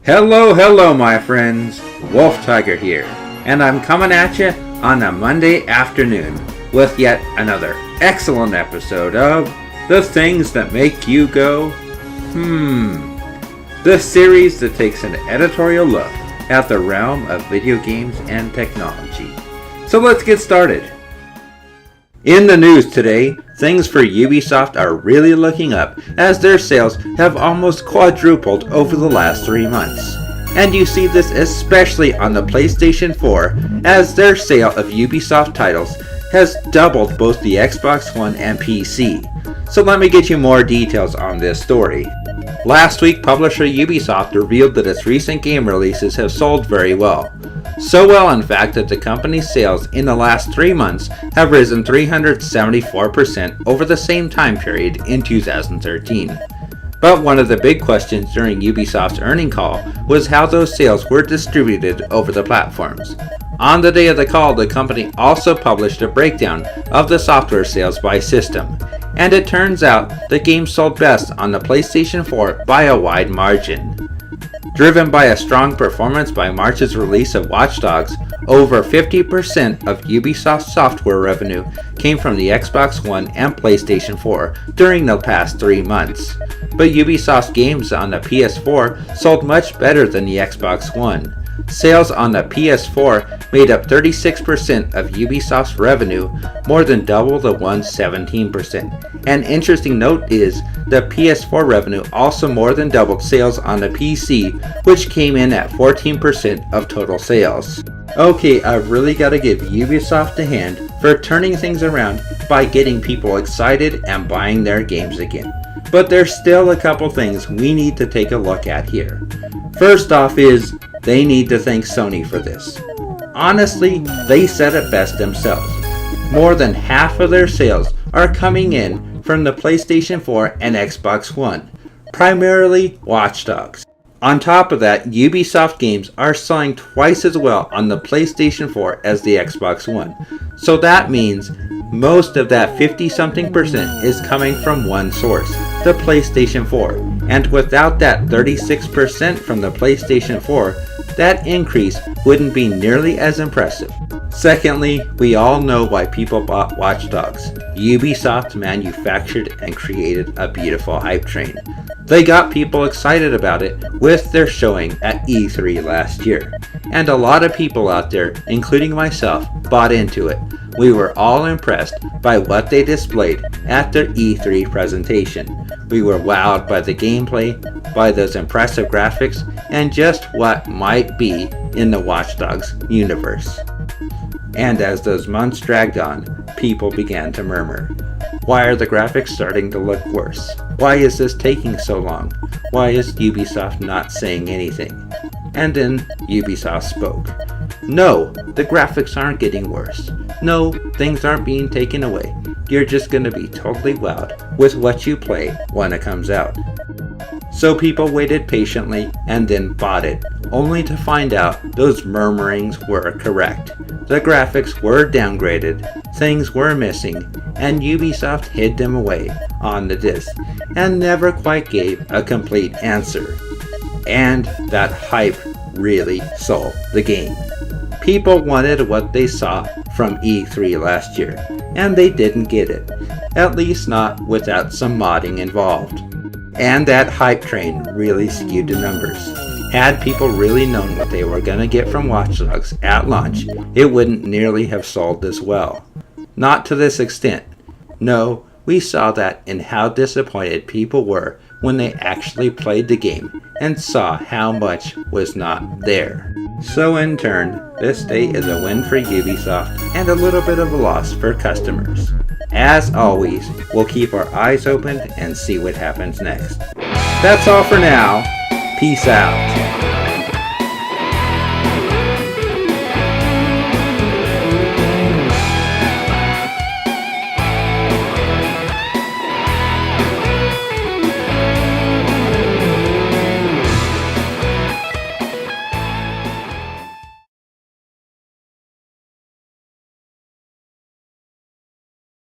Hello my friends, Wolf Tiger here, and I'm coming at you on a Monday afternoon with yet another excellent episode of The Things That Make You Go, the series that takes an editorial look at the realm of video games and technology. So let's get started. In the news today, things for Ubisoft are really looking up as their sales have almost quadrupled over the last 3 months. And you see this especially on the PlayStation 4 as their sale of Ubisoft titles has doubled both the Xbox One and PC. So let me get you more details on this story. Last week, publisher Ubisoft revealed that its recent game releases have sold very well. So well, in fact, that the company's sales in the last 3 months have risen 374% over the same time period in 2013. But one of the big questions during Ubisoft's earnings call was how those sales were distributed over the platforms. On the day of the call, the company also published a breakdown of the software sales by system, and it turns out the game sold best on the PlayStation 4 by a wide margin. Driven by a strong performance by March's release of Watch Dogs, over 50% of Ubisoft's software revenue came from the Xbox One and PlayStation 4 during the past 3 months. But Ubisoft's games on the PS4 sold much better than the Xbox One. Sales on the PS4 made up 36% of Ubisoft's revenue, more than double the One's 17%. An interesting note is the PS4 revenue also more than doubled sales on the PC, which came in at 14% of total sales. Okay, I've really got to give Ubisoft a hand for turning things around by getting people excited and buying their games again. But there's still a couple things we need to take a look at here. First off is they need to thank Sony for this. Honestly, they said it best themselves. More than half of their sales are coming in from the PlayStation 4 and Xbox One, primarily Watch Dogs. On top of that, Ubisoft games are selling twice as well on the PlayStation 4 as the Xbox One. So that means most of that 50-something% is coming from one source, the PlayStation 4. And without that 36% from the PlayStation 4, that increase wouldn't be nearly as impressive. Secondly, we all know why people bought Watch Dogs. Ubisoft manufactured and created a beautiful hype train. They got people excited about it with their showing at E3 last year. And a lot of people out there, including myself, bought into it. We were all impressed by what they displayed at their E3 presentation. We were wowed by the gameplay, by those impressive graphics, and just what might be in the Watch Dogs universe. And as those months dragged on, people began to murmur. Why are the graphics starting to look worse? Why is this taking so long? Why is Ubisoft not saying anything? And then Ubisoft spoke. No, the graphics aren't getting worse. No, things aren't being taken away. You're just going to be totally wowed with what you play when it comes out. So people waited patiently and then bought it, only to find out those murmurings were correct. The graphics were downgraded, things were missing, and Ubisoft hid them away on the disc and never quite gave a complete answer. And that hype really sold the game. People wanted what they saw from E3 last year, and they didn't get it, at least not without some modding involved. And that hype train really skewed the numbers. Had people really known what they were going to get from Watch Dogs at launch, it wouldn't nearly have sold this well. Not to this extent. No, we saw that in how disappointed people were when they actually played the game and saw how much was not there. So in turn, this day is a win for Ubisoft and a little bit of a loss for customers. As always, we'll keep our eyes open and see what happens next. That's all for now. Peace out.